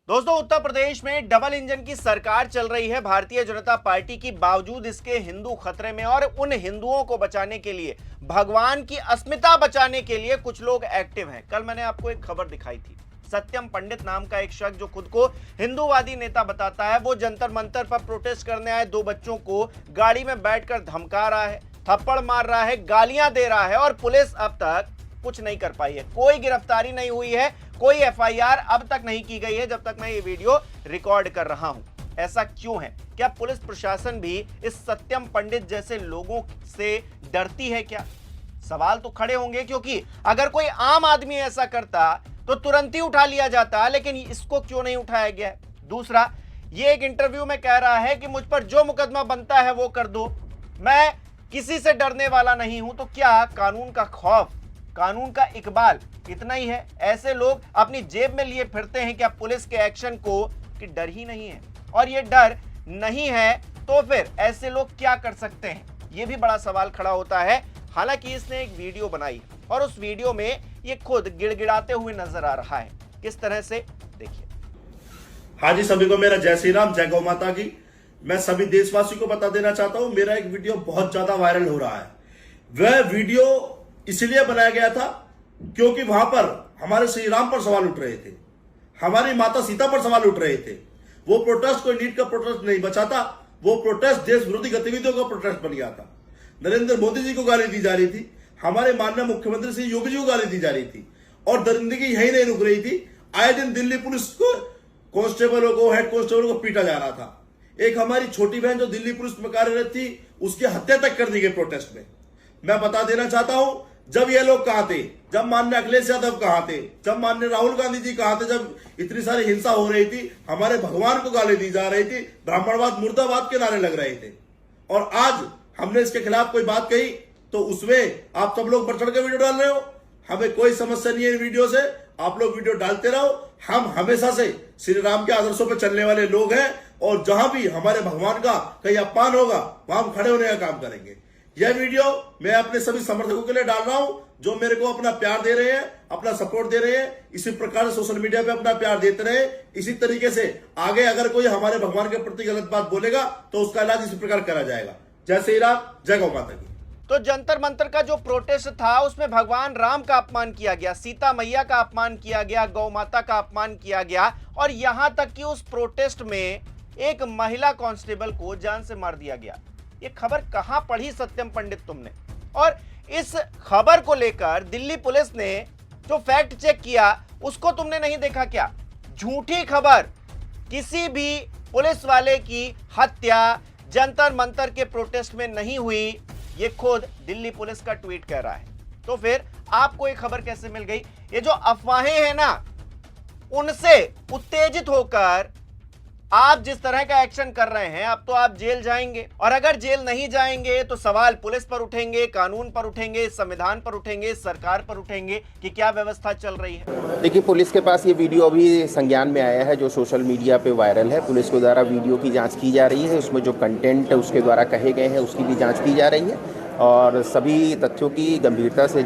दोस्तों, उत्तर प्रदेश में double engine की सरकार चल रही है भारतीय जनता पार्टी की। बावजूद इसके हिंदू खतरे में और उन हिंदुओं को बचाने के लिए, भगवान की अस्मिता बचाने के लिए कुछ लोग एक्टिव हैं। कल मैंने आपको एक खबर दिखाई थी। सत्यम पंडित नाम का एक शख्स जो खुद को हिंदूवादी नेता बताता है, वो जंतर मंतर पर प्रोटेस्ट करने आए दो बच्चों को गाड़ी में बैठकर धमका रहा है, थप्पड़ मार रहा है, गालियां दे रहा है और पुलिस अब तक कुछ नहीं कर पाई है। कोई गिरफ्तारी नहीं हुई है, कोई एफआईआर अब तक नहीं की गई है जब तक मैं ये वीडियो रिकॉर्ड कर रहा हूं। ऐसा क्यों है? क्या पुलिस प्रशासन भी इस सत्यम पंडित जैसे लोगों से डरती है क्या? सवाल तो खड़े होंगे, क्योंकि अगर कोई आम आदमी ऐसा करता तो तुरंत ही उठा लिया जाता, लेकिन इसको क्यों नहीं उठाया गया? दूसरा, ये एक इंटरव्यू में कह रहा है कि मुझ पर जो मुकदमा बनता है वो कर दो, मैं किसी से डरने वाला नहीं हूं। तो क्या कानून का खौफ, कानून का इकबाल इतना ही है? ऐसे लोग अपनी जेब में लिए फिरते हैं क्या पुलिस के एक्शन को, कि डर ही नहीं है? और ये डर नहीं है तो फिर ऐसे लोग क्या कर सकते हैं? ये भी बड़ा सवाल खड़ा होता है। हालांकि इसने एक वीडियो बनाई और उस वीडियो में ये खुद गिड़गिड़ाते हुए नजर आ रहा है। किस तरह से, देखिए। हाँ जी, सभी को मेरा जय श्री राम, जय गौ माता की। मैं सभी देशवासियों को बता देना चाहता हूं, मेरा एक वीडियो बहुत ज्यादा वायरल हो रहा है। वह वीडियो इसलिए बनाया गया था क्योंकि वहां पर हमारे श्री राम पर सवाल उठ रहे थे, हमारी माता सीता पर सवाल उठ रहे थे। वो प्रोटेस्ट कोई नीट का प्रोटेस्ट नहीं बचा था, वो प्रोटेस्ट देश विरोधी गतिविधियों का प्रोटेस्ट बन गया था। नरेंद्र मोदी जी को गाली दी जा रही थी, हमारे माननीय मुख्यमंत्री श्री योगी जी को गाली दी जा रही थी, और दरिंदगी यही नहीं रुक रही थी। आए दिन दिल्ली पुलिस को, कांस्टेबलों को, हेड कांस्टेबलों को पीटा जा रहा था। एक हमारी छोटी बहन जो दिल्ली पुलिस में कार्यरत थी, उसकी हत्या तक कर दी गई प्रोटेस्ट में। मैं बता देना चाहता हूं, जब ये लोग कहां थे, जब माननीय अखिलेश यादव कहां थे, जब माननीय राहुल गांधी जी कहां थे, जब इतनी सारी हिंसा हो रही थी, हमारे भगवान को गाली दी जा रही थी, ब्राह्मणवाद मुर्दाबाद के नारे लग रहे थे, और आज हमने इसके खिलाफ कोई बात कही तो उसमें आप सब लोग बढ़ चढ़ के वीडियो डाल रहे हो। हमें कोई समस्या नहीं है इन वीडियो से, आप लोग वीडियो डालते रहो। हम हमेशा से श्री राम के आदर्शों पर चलने वाले लोग हैं, और जहां भी हमारे भगवान का कहीं अपमान होगा वहां हम खड़े होने का काम करेंगे। यह वीडियो मैं अपने सभी समर्थकों के लिए डाल रहा हूं, जो मेरे को अपना प्यार दे रहे हैं, अपना सपोर्ट दे रहे हैं। इसी प्रकार से सोशल मीडिया पे अपना प्यार देते रहे। इसी तरीके से आगे अगर कोई हमारे भगवान के प्रति गलत बात बोलेगा तो उसका इलाज इसी प्रकार करा जाएगा। जय श्री राम, जय गौ माता की। तो जंतर मंतर का जो प्रोटेस्ट था उसमें भगवान राम का अपमान किया गया, सीता मैया का अपमान किया गया, गौ माता का अपमान किया गया, और यहां तक कि उस प्रोटेस्ट में एक महिला कांस्टेबल को जान से मार दिया गया। ये खबर कहां पढ़ी सत्यम पंडित तुमने? और इस खबर को लेकर दिल्ली पुलिस ने जो फैक्ट चेक किया उसको तुमने नहीं देखा क्या? झूठी खबर, किसी भी पुलिस वाले की हत्या जंतर मंतर के प्रोटेस्ट में नहीं हुई, ये खुद दिल्ली पुलिस का ट्वीट कह रहा है। तो फिर आपको ये खबर कैसे मिल गई? ये जो अफवाहें हैं ना, उनसे उत्तेजित होकर आप जिस तरह का एक्शन कर रहे हैं, अब तो आप जेल जाएंगे, और अगर जेल नहीं जाएंगे तो सवाल पुलिस पर उठेंगे, कानून पर उठेंगे, संविधान पर उठेंगे, सरकार पर उठेंगे कि क्या व्यवस्था चल रही है। देखिए, पुलिस के पास ये वीडियो अभी संज्ञान में आया है जो सोशल मीडिया पे वायरल है। पुलिस के द्वारा वीडियो की जांच की जा रही है, उसमें जो कंटेंट उसके द्वारा कहे गए हैं उसकी भी जाँच की जा रही है, और सभी तथ्यों की गंभीरता से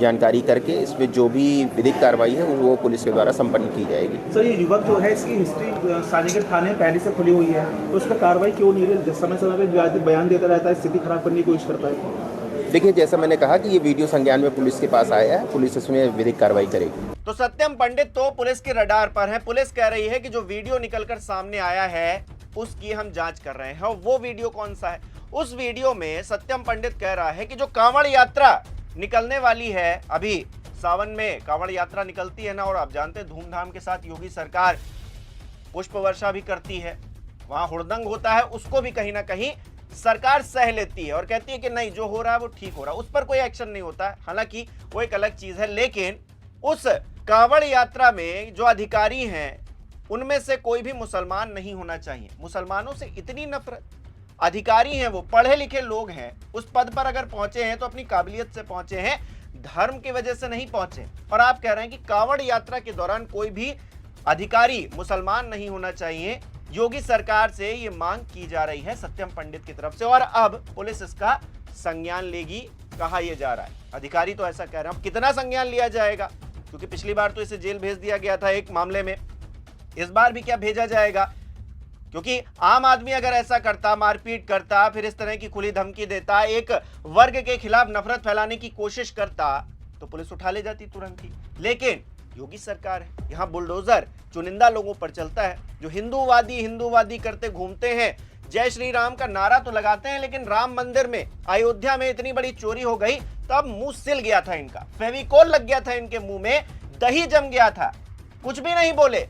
जानकारी करके इसमें जो भी विधिक कार्रवाई है वो पुलिस के द्वारा संपन्न की जाएगी। सर, ये युवक जो है, इसकी हिस्ट्री सानीगढ़ थाने में पहले से खुली हुई है, तो उस पर कार्रवाई क्यों नहीं रही? समय समय पर बयान देता रहता है, स्थिति खराब करने की कोशिश करता है। देखिए, जैसा मैंने कहा कि ये वीडियो संज्ञान में पुलिस के पास आया है, पुलिस इसमें विधिक कार्रवाई करेगी। तो सत्यम पंडित तो पुलिस के रडार पर है। पुलिस कह रही है कि जो वीडियो निकलकर सामने आया है उसकी हम जांच कर रहे हैं। और वो वीडियो कौन सा है? उस वीडियो में सत्यम पंडित कह रहा है कि जो कांवड़ यात्रा निकलने वाली है, अभी सावन में कांवड़ यात्रा निकलती है ना, और आप जानते हैं धूमधाम के साथ योगी सरकार पुष्प वर्षा भी करती है, वहां हुड़दंग होता है, उसको भी कहीं ना कहीं सरकार सह लेती है और कहती है कि नहीं, जो हो रहा है वो ठीक हो रहा है, उस पर कोई एक्शन नहीं होता है। हालांकि वो एक अलग चीज है, लेकिन उस कांवड़ यात्रा में जो अधिकारी हैं उनमें से कोई भी मुसलमान नहीं होना चाहिए। मुसलमानों से इतनी नफरत, अधिकारी हैं, वो पढ़े लिखे लोग हैं, उस पद पर अगर पहुंचे हैं तो अपनी काबिलियत से पहुंचे हैं, धर्म की वजह से नहीं पहुंचे। और आप कह रहे हैं कि कांवड़ यात्रा के दौरान कोई भी अधिकारी मुसलमान नहीं होना चाहिए। योगी सरकार से ये मांग की जा रही है सत्यम पंडित की तरफ से, और अब पुलिस इसका संज्ञान लेगी, कहा यह जा रहा है। अधिकारी तो ऐसा कह रहे हैं। अब कितना संज्ञान लिया जाएगा, क्योंकि पिछली बार तो इसे जेल भेज दिया गया था एक मामले में, इस बार भी क्या भेजा जाएगा? क्योंकि आम आदमी अगर ऐसा करता, मारपीट करता, फिर इस तरह की खुली धमकी देता, एक वर्ग के खिलाफ नफरत फैलाने की कोशिश करता, तो पुलिस उठा ले जाती तुरंत ही। लेकिन योगी सरकार है, यहां बुलडोजर चुनिंदा लोगों पर चलता है जो हिंदूवादी करते घूमते हैं। जय श्री राम का नारा तो लगाते हैं, लेकिन राम मंदिर में, अयोध्या में इतनी बड़ी चोरी हो गई तब मुंह सिल गया था इनका, फेविकोल लग गया था इनके मुंह में, दही जम गया था, कुछ भी नहीं बोले।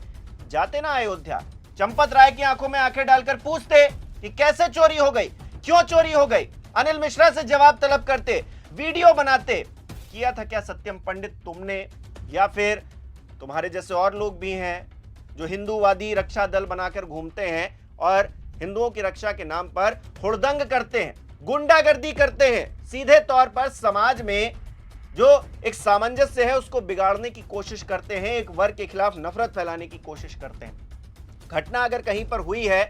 जाते ना अयोध्या, चंपत राय की आंखों में आंखें डालकर पूछते कि कैसे चोरी हो गई, क्यों चोरी हो गई, अनिल मिश्रा से जवाब तलब करते, वीडियो बनाते। किया था क्या सत्यम पंडित तुमने, या फिर तुम्हारे जैसे और लोग भी हैं जो हिंदूवादी रक्षा दल बनाकर घूमते हैं और हिंदुओं की रक्षा के नाम पर हुड़दंग करते हैं, गुंडागर्दी करते हैं, सीधे तौर पर समाज में जो एक सामंजस्य है उसको बिगाड़ने की कोशिश करते हैं, एक वर्ग के खिलाफ नफरत फैलाने की कोशिश करते हैं। घटना अगर कहीं पर हुई है,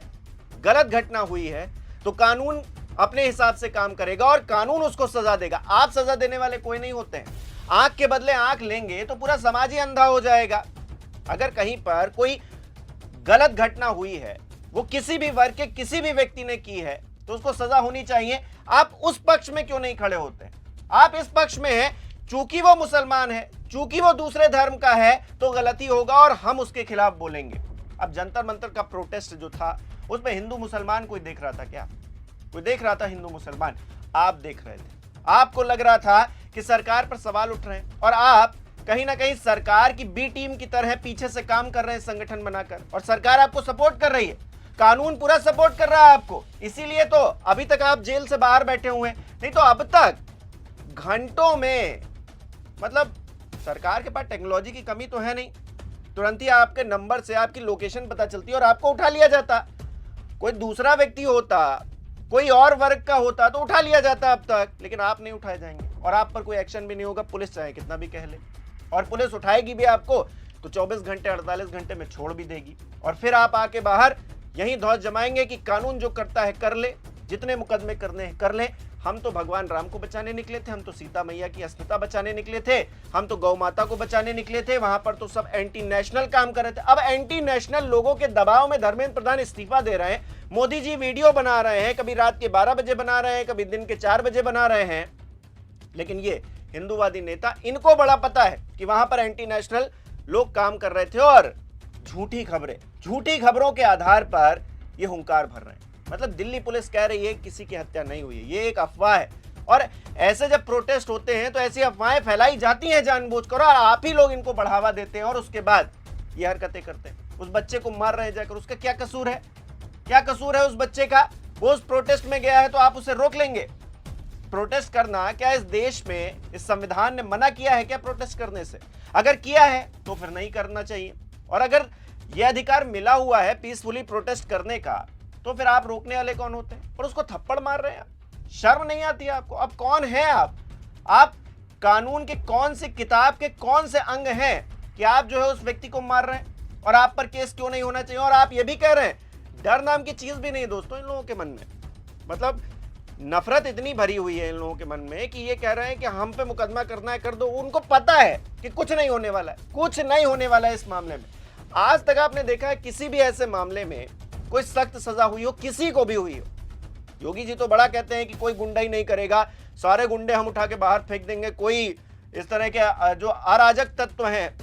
गलत घटना हुई है, तो कानून अपने हिसाब से काम करेगा और कानून उसको सजा देगा। आप सजा देने वाले कोई नहीं होते हैं। आंख के बदले आंख लेंगे तो पूरा समाज ही अंधा हो जाएगा। अगर कहीं पर कोई गलत घटना हुई है, वो किसी भी वर्ग के किसी भी व्यक्ति ने की है, तो उसको सजा होनी चाहिए। आप उस पक्ष में क्यों नहीं खड़े होते? आप इस पक्ष में हैं, चूंकि वो मुसलमान है, चूंकि वो दूसरे धर्म का है, तो गलती होगा और हम उसके खिलाफ बोलेंगे। अब जंतर मंतर का प्रोटेस्ट जो था, उसमें हिंदू मुसलमान कोई देख रहा था क्या? कोई देख रहा था हिंदू मुसलमान? आप देख रहे थे। आपको लग रहा था कि सरकार पर सवाल उठ रहे हैं और आप कहीं ना कहीं सरकार की बी टीम की तरह पीछे से काम कर रहे हैं संगठन बनाकर, और सरकार आपको सपोर्ट कर रही है, कानून पूरा सपोर्ट कर रहा है आपको। इसीलिए तो अभी तक आप जेल से बाहर बैठे हुए हैं, नहीं तो अब तक घंटों में, मतलब सरकार के पास टेक्नोलॉजी की कमी तो है नहीं, तुरंत ही आपके नंबर से आपकी लोकेशन पता चलती है और आपको उठा लिया जाता। कोई दूसरा व्यक्ति होता, कोई और वर्ग का होता तो उठा लिया जाता अब तक, लेकिन आप नहीं उठाए जाएंगे और आप पर कोई एक्शन भी नहीं होगा, पुलिस चाहे कितना भी कह ले। और पुलिस उठाएगी भी आपको तो 24 घंटे 48 घंटे में छोड़ भी देगी, और फिर आप आके बाहर यहीं ध्वज जमाएंगे कि कानून जो करता है कर ले, जितने मुकदमे करने हैं कर ले। हम तो भगवान राम को बचाने निकले थे, हम तो सीता मैया की अस्मिता बचाने निकले थे, हम तो गौ माता को बचाने निकले थे। वहां पर तो सब एंटी नेशनल काम कर रहे थे। अब एंटी नेशनल लोगों के दबाव में धर्मेंद्र प्रधान इस्तीफा दे रहे हैं, मोदी जी वीडियो बना रहे हैं, कभी रात के 12 बजे बना रहे हैं, कभी दिन के 4 बजे बना रहे हैं। लेकिन ये हिंदूवादी नेता, इनको बड़ा पता है कि वहां पर एंटी नेशनल लोग काम कर रहे थे और झूठी खबरों के आधार पर ये हुंकार भर रहे हैं। मतलब दिल्ली पुलिस कह रही है किसी की हत्या नहीं हुई है, ये एक अफवाह है। और ऐसे जब प्रोटेस्ट होते हैं तो ऐसी अफवाहें फैलाई जाती हैं जानबूझकर, और आप ही लोग इनको बढ़ावा देते हैं और उसके बाद ये हरकतें करते हैं। उस बच्चे को मार रहे हैं जाकर, उसका क्या कसूर है? क्या कसूर है उस बच्चे का? वो उस प्रोटेस्ट में गया है तो आप उसे रोक लेंगे? प्रोटेस्ट करना क्या इस देश में, इस संविधान ने मना किया है क्या प्रोटेस्ट करने से? अगर किया है तो फिर नहीं करना चाहिए, और अगर यह अधिकार मिला हुआ है पीसफुली प्रोटेस्ट करने का, तो फिर आप रोकने वाले कौन होते हैं? और उसको थप्पड़ मार रहे हैं। शर्म नहीं आती है आपको? अब कौन है आप कानून के कौन से किताब के कौन से अंग हैं कि आप जो है उस व्यक्ति को मार रहे हैं? और आप पर केस क्यों नहीं होना चाहिए? और आप ये भी कह रहे हैं, डर नाम की चीज भी नहीं दोस्तों इन लोगों के मन में। मतलब नफरत इतनी भरी हुई है इन लोगों के मन में कि ये कह रहे हैं कि हम पे मुकदमा करना है कर दो। उनको पता है कि कुछ नहीं होने वाला है, कुछ नहीं होने वाला है इस मामले में। आज तक आपने देखा है किसी भी ऐसे मामले में कोई सख्त सजा हुई हो, किसी को भी हुई हो? योगी जी तो बड़ा कहते हैं कि कोई गुंडा ही नहीं करेगा, सारे गुंडे हम उठा के बाहर फेंक देंगे। कोई इस तरह के जो अराजक तत्व हैं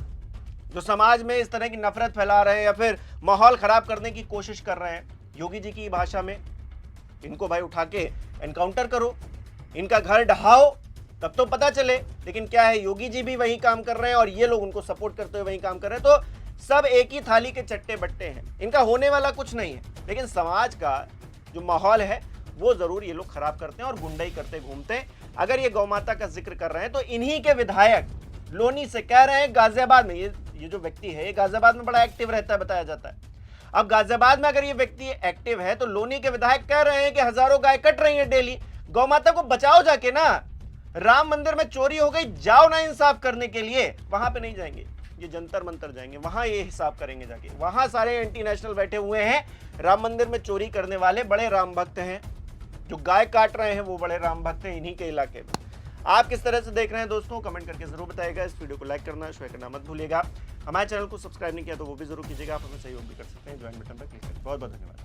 जो समाज में इस तरह की नफरत फैला रहे हैं या फिर माहौल खराब करने की कोशिश कर रहे हैं, योगी जी की भाषा में, इनको भाई उठा के एनकाउंटर करो, इनका घर ढहाओ, तब तो पता चले। लेकिन क्या है, योगी जी भी वही काम कर रहे हैं और ये लोग उनको सपोर्ट करते हुए वही काम कर रहे हैं। तो सब एक ही थाली के चट्टे बट्टे हैं, इनका होने वाला कुछ नहीं है। लेकिन समाज का जो माहौल है वो जरूर ये लोग खराब करते हैं और गुंडाई करते घूमते हैं। अगर ये गौ माता का जिक्र कर रहे हैं तो इन्हीं के विधायक लोनी से कह रहे हैं गाजियाबाद में, ये जो व्यक्ति है ये गाजियाबाद में बड़ा एक्टिव रहता है बताया जाता है। अब गाजियाबाद में अगर ये व्यक्ति एक्टिव है तो लोनी के विधायक कह रहे हैं कि हजारों गाय कट रही हैं डेली, गौ माता को बचाओ जाके ना। राम मंदिर में चोरी हो गई, जाओ ना इंसाफ करने के लिए। वहां पे नहीं जाएंगे, ये जंतर मंतर जाएंगे, वहां ये हिसाब करेंगे जाके। वहां सारे एंटी नेशनल बैठे हुए हैं, राम मंदिर में चोरी करने वाले बड़े राम भक्त हैं, जो गाय काट रहे हैं वो बड़े राम भक्त हैं इन्हीं के इलाके में। आप किस तरह से देख रहे हैं दोस्तों, कमेंट करके जरूर बताइएगा। इस वीडियो को लाइक करना, शेयर करना मत भूलिएगा। हमारे चैनल को सब्सक्राइब नहीं किया तो वो भी जरूर कीजिएगा। आप हमें सहयोग भी कर सकते हैं, ज्वाइन बटन पर क्लिक करें। बहुत बहुत धन्यवाद।